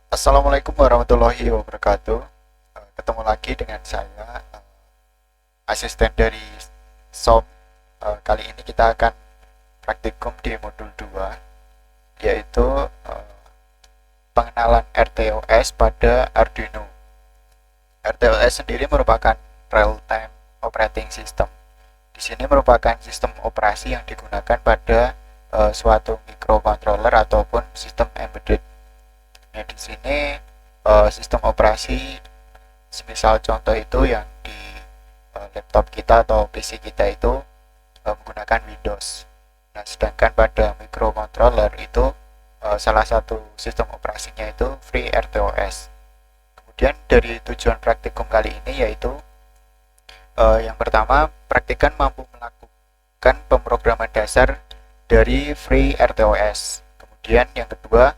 Assalamualaikum warahmatullahi wabarakatuh. Ketemu lagi dengan saya, asisten dari SOM. Kali ini kita akan praktikum di modul 2, yaitu pengenalan RTOS pada Arduino. RTOS sendiri merupakan real-time operating system. Di sini merupakan sistem operasi yang digunakan pada suatu microcontroller ataupun sistem embedded. Nah, di sini sistem operasi semisal contoh itu yang di laptop kita atau PC kita itu menggunakan Windows. Nah, sedangkan pada microcontroller itu salah satu sistem operasinya itu FreeRTOS. Kemudian dari tujuan praktikum kali ini yaitu yang pertama, praktikan mampu melakukan pemrograman dasar dari FreeRTOS. Kemudian yang kedua,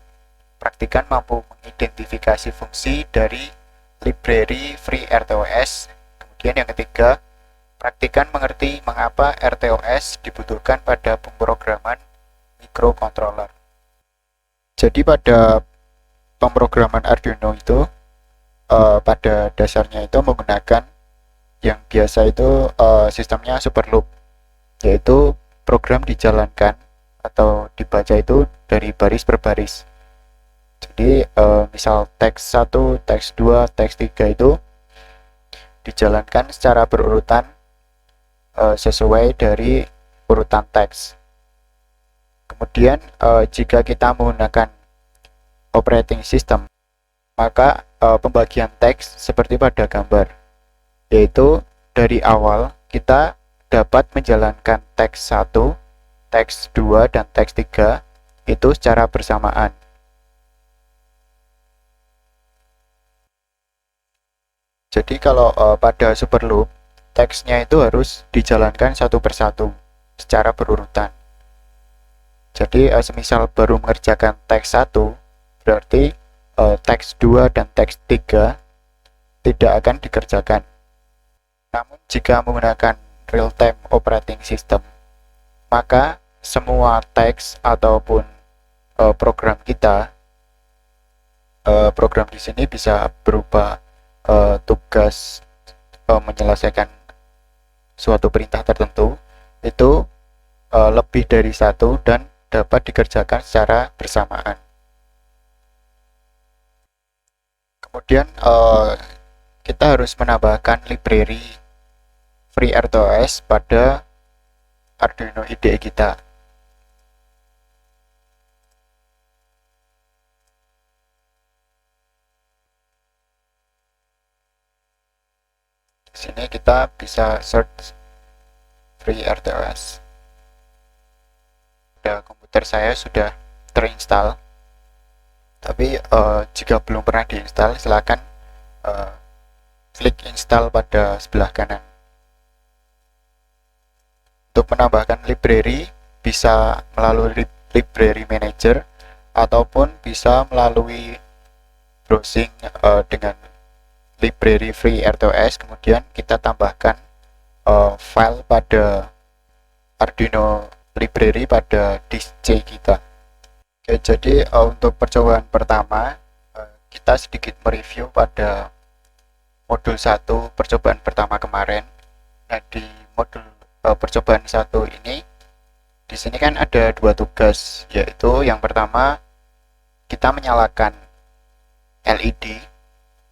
praktikan mampu mengidentifikasi fungsi dari library FreeRTOS. Kemudian yang ketiga, praktikan mengerti mengapa RTOS dibutuhkan pada pemrograman microcontroller. Jadi pada pemrograman Arduino itu pada dasarnya itu menggunakan yang biasa itu sistemnya super loop, yaitu program dijalankan atau dibaca itu dari baris per baris. Jadi misal teks 1, teks 2, teks 3 itu dijalankan secara berurutan sesuai dari urutan teks. Kemudian jika kita menggunakan operating system, maka pembagian teks seperti pada gambar, yaitu dari awal kita dapat menjalankan teks 1, teks 2, dan teks 3 itu secara bersamaan. Jadi kalau pada super loop, teksnya itu harus dijalankan satu persatu secara berurutan. Jadi semisal baru mengerjakan teks 1, berarti teks 2 dan teks 3 tidak akan dikerjakan. Namun jika menggunakan real-time operating system, maka semua teks ataupun program kita, program di sini bisa berupa tugas menyelesaikan suatu perintah tertentu itu lebih dari satu dan dapat dikerjakan secara bersamaan. Kemudian kita harus menambahkan library FreeRTOS pada Arduino IDE kita. Di sini kita bisa search FreeRTOS. Pada komputer saya sudah terinstall, tapi jika belum pernah diinstal, silakan klik install pada sebelah kanan. Untuk menambahkan library bisa melalui library manager ataupun bisa melalui browsing dengan library FreeRTOS, kemudian kita tambahkan file pada Arduino library pada disk C kita. Oke, jadi untuk percobaan pertama kita sedikit mereview pada modul 1 percobaan pertama kemarin. Nah, di modul percobaan 1 ini di sini kan ada dua tugas, yaitu yang pertama kita menyalakan LED.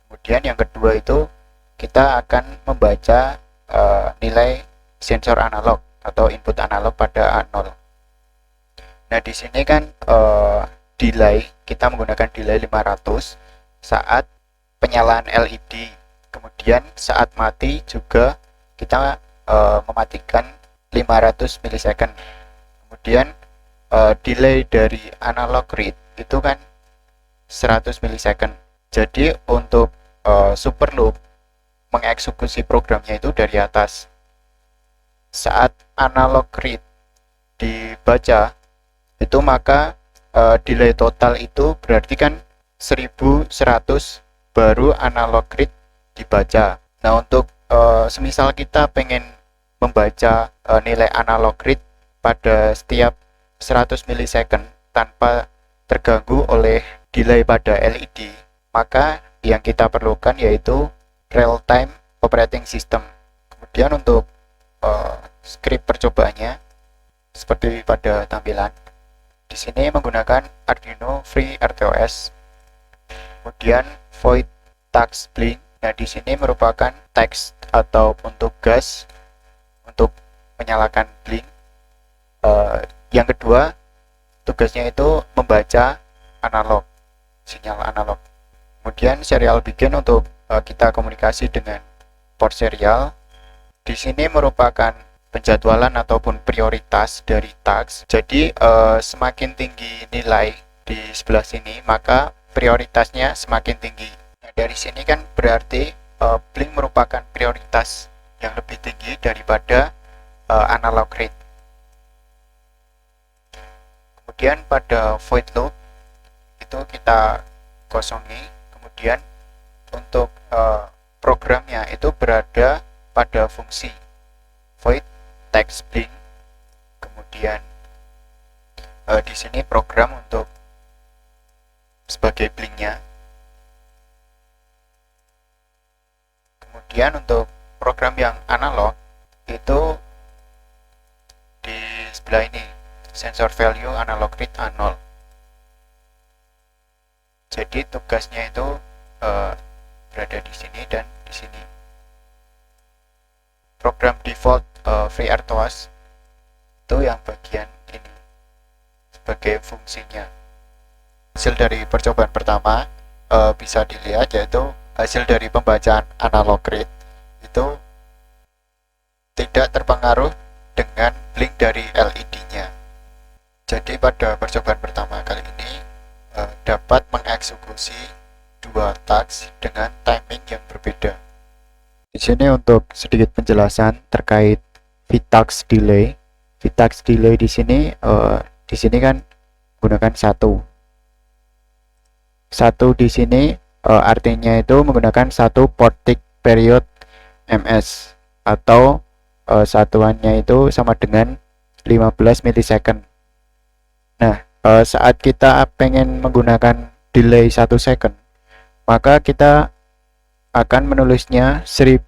Kemudian yang kedua itu kita akan membaca nilai sensor analog atau input analog pada A0. Nah, di sini kan delay, kita menggunakan delay 500 saat penyalaan LED. Kemudian saat mati juga kita mematikan 500 milisecond. Kemudian delay dari analog read itu kan 100 milisecond. Jadi untuk super loop mengeksekusi programnya itu dari atas. Saat analog read dibaca itu maka delay total itu berarti kan 1100 baru analog read dibaca. Nah, untuk semisal kita pengen membaca nilai analog read pada setiap 100 milisecond tanpa terganggu oleh delay pada LED, maka yang kita perlukan yaitu real time operating system. Kemudian untuk script percobaannya seperti pada tampilan di sini menggunakan Arduino FreeRTOS, kemudian void task blink. Nah, di sini merupakan teks ataupun tugas untuk menyalakan blink. Yang kedua, tugasnya itu membaca analog, sinyal analog. Kemudian serial begin untuk kita komunikasi dengan port serial. Di sini merupakan penjadwalan ataupun prioritas dari task. Jadi semakin tinggi nilai di sebelah sini, maka prioritasnya semakin tinggi. Nah, dari sini kan berarti blink merupakan prioritas yang lebih tinggi daripada analog read. Kemudian pada void loop itu kita kosongi. Kemudian untuk programnya itu berada pada fungsi void text blink. Kemudian di sini program untuk sebagai blinknya. Kemudian untuk program yang analog itu di sebelah ini, sensor value analog read A0. Jadi tugasnya itu berada di sini dan di sini. Program default FreeRTOS itu yang bagian ini sebagai fungsinya. Hasil dari percobaan pertama bisa dilihat, yaitu hasil dari pembacaan analog read itu tidak terpengaruh dengan blink dari LED-nya. Jadi pada percobaan pertama kali ini dapat mengeksekusi dua task dengan timing yang berbeda. Di sini untuk sedikit penjelasan terkait VTax delay. VTax delay di sini kan menggunakan satu di sini artinya itu menggunakan satu portic period ms, atau satuannya itu sama dengan 15 milisecond. Nah, saat kita pengen menggunakan delay 1 second, maka kita akan menulisnya 1000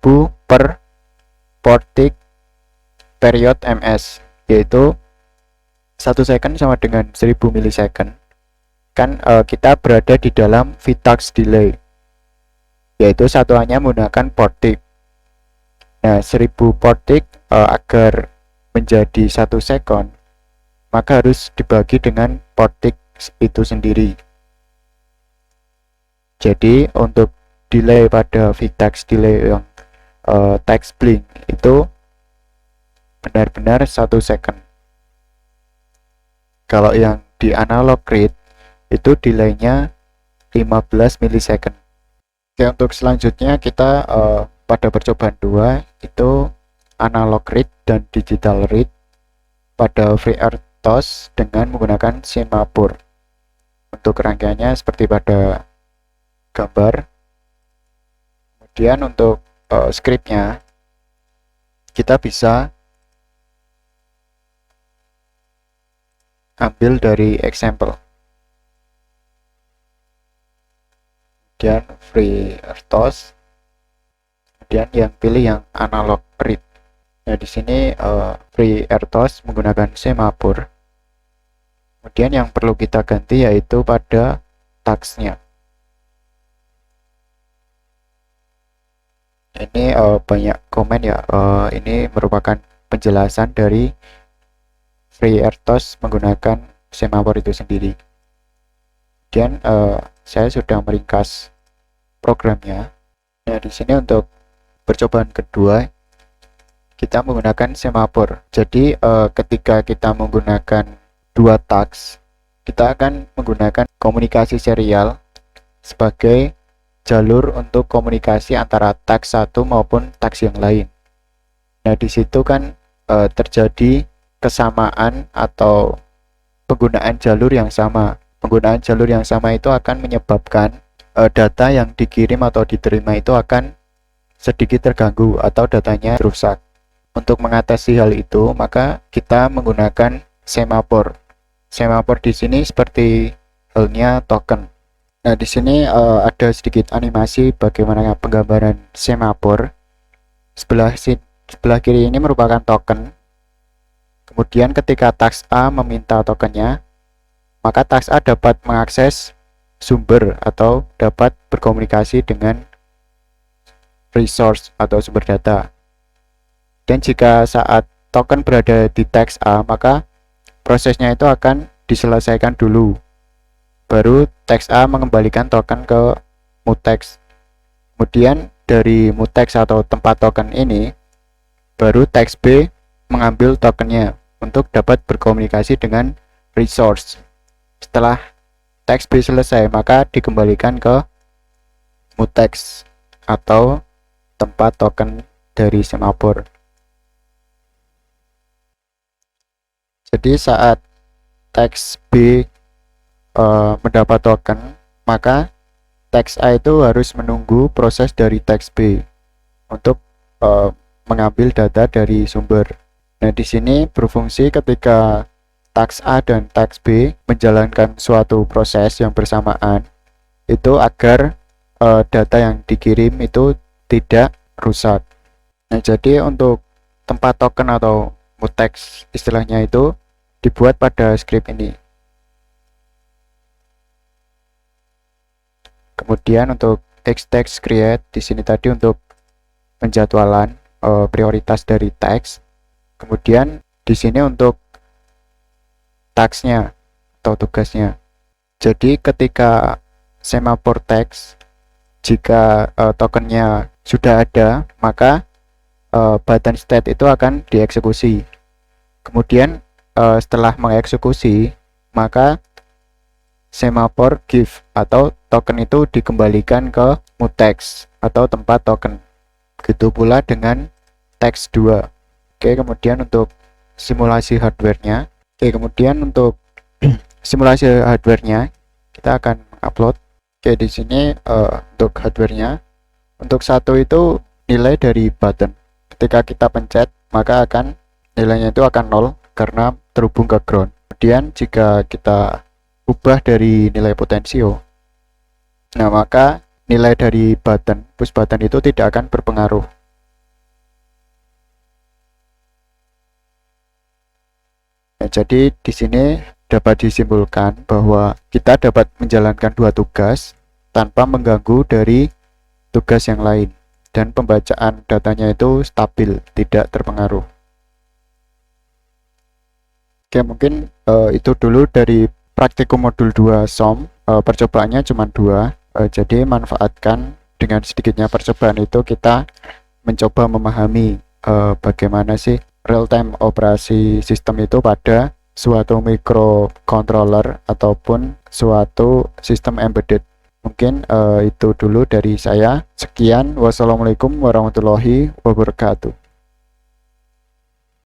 per portic period ms, yaitu 1 second sama dengan 1000 milisecond. Kan kita berada di dalam VTax delay, yaitu satuannya menggunakan portic. Nah, 1000 portic agar menjadi 1 second, maka harus dibagi dengan portic itu sendiri. Jadi untuk delay pada VTax delay yang text blink itu benar-benar 1 second. Kalau yang di analog read itu delaynya 15 milisecond. Oke, untuk selanjutnya kita pada percobaan 2 itu analog read dan digital read pada FreeRTOS dengan menggunakan semaphore. Untuk rangkaiannya seperti pada gambar. Kemudian untuk scriptnya kita bisa ambil dari example. Kemudian FreeRTOS. Kemudian yang pilih yang analog read. Nah, di sini FreeRTOS menggunakan semaphore. Kemudian yang perlu kita ganti yaitu pada tasknya. Ini banyak komen ya. Ini merupakan penjelasan dari FreeRTOS menggunakan semaphore itu sendiri. Kemudian saya sudah meringkas programnya. Nah, di sini untuk percobaan kedua kita menggunakan semaphore. Jadi ketika kita menggunakan dua task, kita akan menggunakan komunikasi serial sebagai jalur untuk komunikasi antara task satu maupun task yang lain. Nah, di situ kan terjadi kesamaan atau penggunaan jalur yang sama. Penggunaan jalur yang sama itu akan menyebabkan data yang dikirim atau diterima itu akan sedikit terganggu atau datanya rusak. Untuk mengatasi hal itu, maka kita menggunakan semaphore. Semaphore di sini seperti halnya token. Nah, di sini ada sedikit animasi bagaimana penggambaran semafor. Sebelah kiri ini merupakan token. Kemudian ketika task A meminta tokennya, maka task A dapat mengakses sumber atau dapat berkomunikasi dengan resource atau sumber data. Dan jika saat token berada di task A, maka prosesnya itu akan diselesaikan dulu. Baru task A mengembalikan token ke mutex. Kemudian dari mutex atau tempat token ini, baru task B mengambil tokennya untuk dapat berkomunikasi dengan resource. Setelah task B selesai, maka dikembalikan ke mutex atau tempat token dari semafor. Jadi saat task B mendapat token, maka task A itu harus menunggu proses dari task B untuk mengambil data dari sumber. Nah, di sini berfungsi ketika task A dan task B menjalankan suatu proses yang bersamaan, itu agar data yang dikirim itu tidak rusak. Nah, jadi untuk tempat token atau mutex istilahnya itu dibuat pada script ini. Kemudian untuk text create di sini tadi untuk penjadwalan prioritas dari teks. Kemudian di sini untuk tasknya atau tugasnya. Jadi ketika semafor text, jika tokennya sudah ada, maka button state itu akan dieksekusi. Kemudian setelah mengeksekusi, maka semafor give atau token itu dikembalikan ke mutex atau tempat token. Begitu pula dengan text 2. Oke, kemudian untuk simulasi hardware-nya. Oke, kemudian untuk simulasi hardware-nya kita akan upload. Oke, di sini untuk hardware-nya, untuk satu itu nilai dari button. Ketika kita pencet, maka akan nilainya itu akan 0 karena terhubung ke ground. Kemudian jika kita ubah dari nilai potensio, nah maka nilai dari push button itu tidak akan berpengaruh. Nah, jadi di sini dapat disimpulkan bahwa kita dapat menjalankan dua tugas tanpa mengganggu dari tugas yang lain, dan pembacaan datanya itu stabil, tidak terpengaruh. Oke, mungkin itu dulu dari praktikum modul 2 SOM. Percobaannya cuma 2, jadi manfaatkan. Dengan sedikitnya percobaan itu kita mencoba memahami bagaimana sih real time operasi sistem itu pada suatu microcontroller ataupun suatu sistem embedded. Mungkin itu dulu dari saya. Sekian, wassalamualaikum warahmatullahi wabarakatuh.